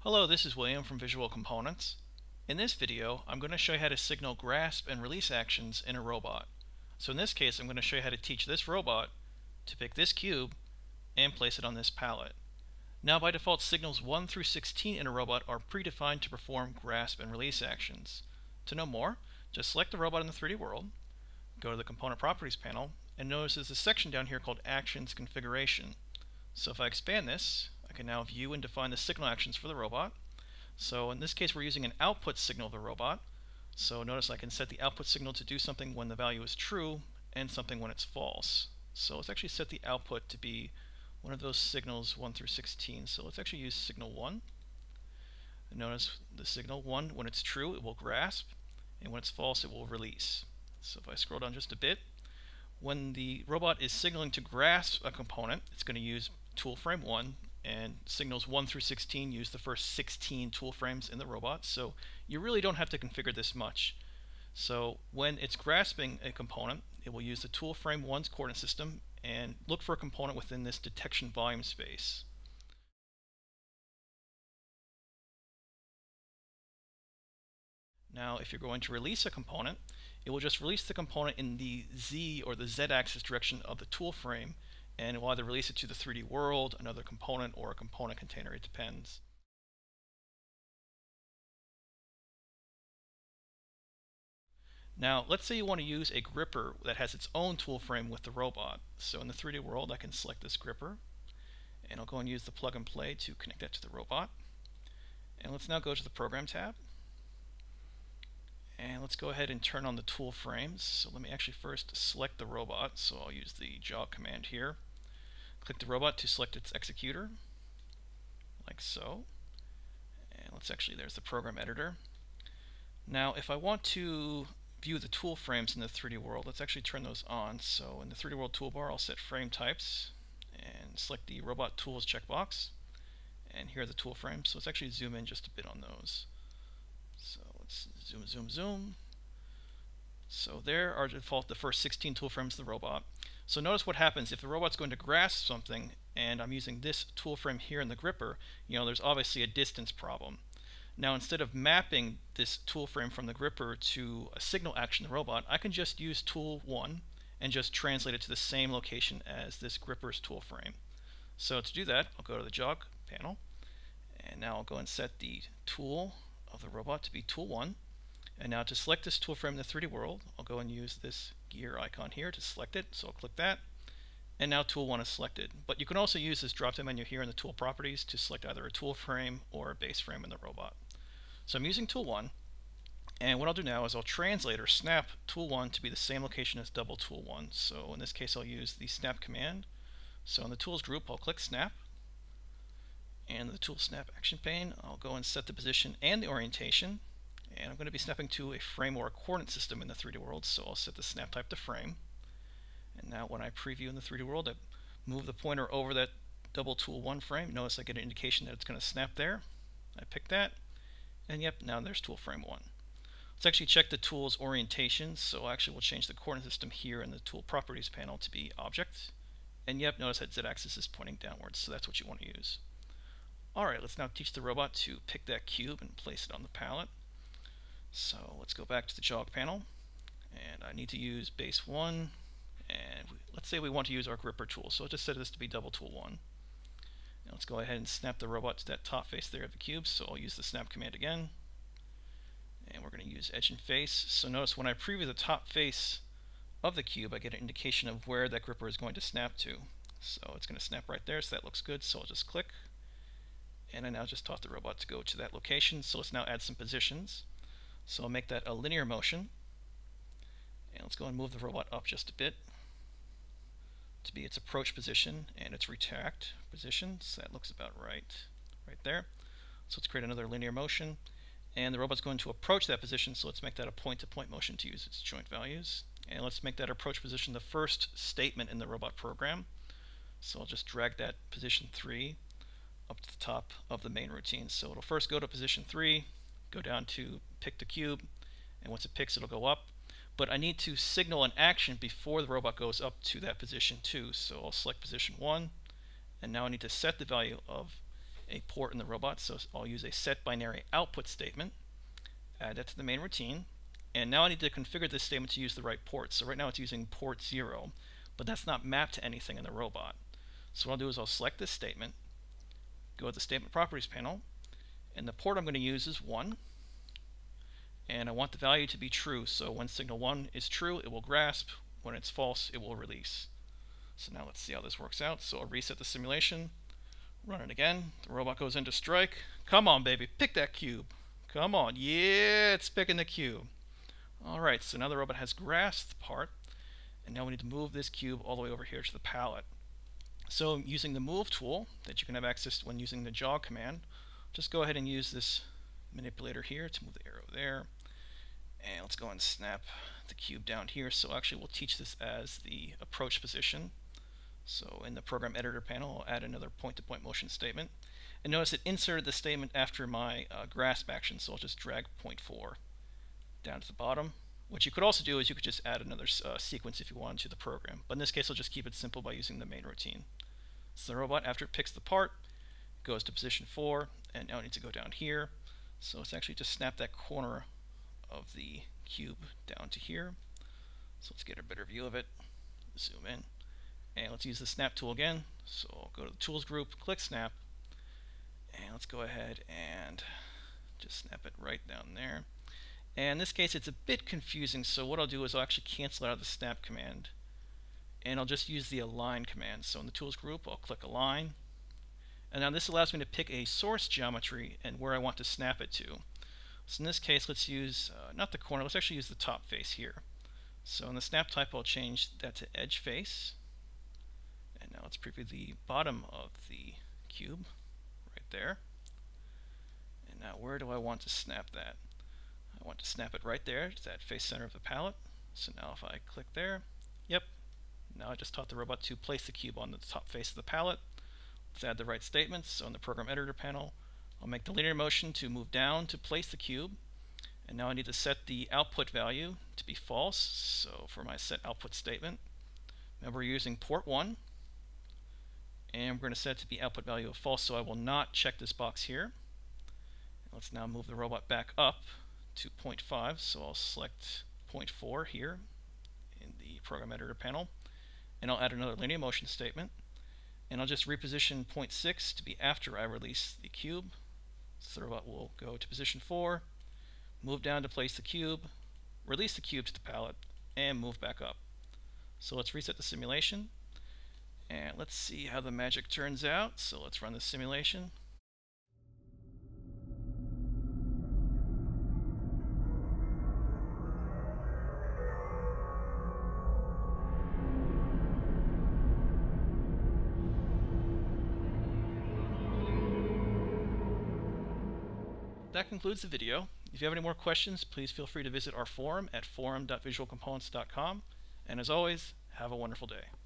Hello, this is William from Visual Components. In this video, I'm going to show you how to signal grasp and release actions in a robot. So in this case, I'm going to show you how to teach this robot to pick this cube and place it on this pallet. Now by default, signals 1 through 16 in a robot are predefined to perform grasp and release actions. To know more, just select the robot in the 3D world, go to the Component Properties panel, and notice there's a section down here called Actions Configuration. So if I expand this, I can now view and define the signal actions for the robot. So in this case, we're using an output signal of the robot. So notice I can set the output signal to do something when the value is true and something when it's false. So let's actually set the output to be one of those signals 1 through 16. So let's actually use signal 1. And notice the signal 1, when it's true, it will grasp, and when it's false, it will release. So if I scroll down just a bit, when the robot is signaling to grasp a component, it's going to use tool frame 1, and signals 1 through 16 use the first 16 tool frames in the robot, so you really don't have to configure this much. So when it's grasping a component, it will use the tool frame 1's coordinate system and look for a component within this detection volume space. Now if you're going to release a component, it will just release the component in the Z or the Z-axis direction of the tool frame, and it will either release it to the 3D world, another component, or a component container. It depends. Now let's say you want to use a gripper that has its own tool frame with the robot. So in the 3D world, I can select this gripper, and I'll go and use the plug and play to connect that to the robot. And let's now go to the Program tab. And let's go ahead and turn on the tool frames. So let me actually first select the robot. So I'll use the jog command here. Click the robot to select its executor, like so. And let's actually, there's the program editor. Now if I want to view the tool frames in the 3D world, let's actually turn those on. So in the 3D world toolbar, I'll set frame types and select the robot tools checkbox. And here are the tool frames. So let's actually zoom in just a bit on those. So let's zoom. So there are default the first 16 tool frames of the robot. So notice what happens if the robot's going to grasp something and I'm using this tool frame here in the gripper, there's obviously a distance problem. Now instead of mapping this tool frame from the gripper to a signal action in the robot, I can just use tool 1 and just translate it to the same location as this gripper's tool frame. So to do that, I'll go to the jog panel, and now I'll go and set the tool of the robot to be tool 1. And now to select this tool frame in the 3D world, I'll go and use this gear icon here to select it. So I'll click that, and now tool 1 is selected. But you can also use this drop-down menu here in the tool properties to select either a tool frame or a base frame in the robot. So I'm using tool 1, and what I'll do now is I'll translate or snap tool 1 to be the same location as double tool 1. So in this case, I'll use the snap command. So in the tools group, I'll click snap, and the tool snap action pane, I'll go and set the position and the orientation. And I'm going to be snapping to a frame or a coordinate system in the 3D world, so I'll set the snap type to frame. And now when I preview in the 3D world, I move the pointer over that double tool 1 frame. Notice I get an indication that it's going to snap there. I pick that, and yep, now there's tool frame 1. Let's actually check the tool's orientation. So actually we'll change the coordinate system here in the tool properties panel to be object. And yep, notice that Z-axis is pointing downwards, so that's what you want to use. Alright, let's now teach the robot to pick that cube and place it on the pallet. So let's go back to the jog panel, and I need to use base 1, and let's say we want to use our gripper tool, so I'll just set this to be double tool 1. Now let's go ahead and snap the robot to that top face there of the cube, so I'll use the snap command again, and we're going to use edge and face. So notice when I preview the top face of the cube, I get an indication of where that gripper is going to snap to. So it's going to snap right there, so that looks good, so I'll just click, and I now just taught the robot to go to that location. So let's now add some positions. So I'll make that a linear motion, and let's go and move the robot up just a bit to be its approach position and its retract position. So that looks about right there. So let's create another linear motion, and the robot's going to approach that position, so let's make that a point-to-point motion to use its joint values. And let's make that approach position the first statement in the robot program. So I'll just drag that position 3 up to the top of the main routine. So it'll first go to position 3, go down to pick the cube, and once it picks, it'll go up. But I need to signal an action before the robot goes up to that position 2. So I'll select position 1, and now I need to set the value of a port in the robot, so I'll use a set binary output statement, add that to the main routine, and now I need to configure this statement to use the right port. So right now it's using port 0, but that's not mapped to anything in the robot. So what I'll do is I'll select this statement, go to the statement properties panel, and the port I'm going to use is 1, and I want the value to be true, so when signal 1 is true it will grasp, when it's false it will release. So now let's see how this works out. So I'll reset the simulation, run it again, the robot goes into strike. Come on baby, pick that cube. Come on, yeah, it's picking the cube. Alright, so now the robot has grasped the part, and now we need to move this cube all the way over here to the pallet. So using the move tool that you can have access to when using the jog command, just go ahead and use this manipulator here to move the arrow there. And let's go and snap the cube down here. So actually we'll teach this as the approach position. So in the program editor panel, I'll add another point-to-point motion statement. And notice it inserted the statement after my grasp action, so I'll just drag point 4 down to the bottom. What you could also do is you could just add another sequence if you wanted to the program. But in this case, I'll just keep it simple by using the main routine. So the robot, after it picks the part, goes to position 4, and now it needs to go down here. So let's actually just snap that corner of the cube down to here. So let's get a better view of it. Zoom in. And let's use the snap tool again. So I'll go to the tools group, click snap, and let's go ahead and just snap it right down there. And in this case it's a bit confusing, so what I'll do is I'll actually cancel out of the snap command, and I'll just use the align command. So in the tools group I'll click align, and now this allows me to pick a source geometry and where I want to snap it to. So in this case let's use not the corner, let's actually use the top face here. So in the snap type I'll change that to edge face, and now let's preview the bottom of the cube right there. And now where do I want to snap that? I want to snap it right there to that face center of the pallet. So now if I click there, yep, now I just taught the robot to place the cube on the top face of the pallet. Let's add the right statements. So in the program editor panel, I'll make the linear motion to move down to place the cube. And now I need to set the output value to be false. So for my set output statement, remember we're using port 1, and we're going to set it to be output value of false, so I will not check this box here. Let's now move the robot back up to 0.5, so I'll select 0.4 here in the program editor panel, and I'll add another linear motion statement, and I'll just reposition 0.6 to be after I release the cube. So the robot will go to position 4, move down to place the cube, release the cube to the pallet, and move back up. So let's reset the simulation, and let's see how the magic turns out. So let's run the simulation. That concludes the video. If you have any more questions, please feel free to visit our forum at forum.visualcomponents.com. And as always, have a wonderful day.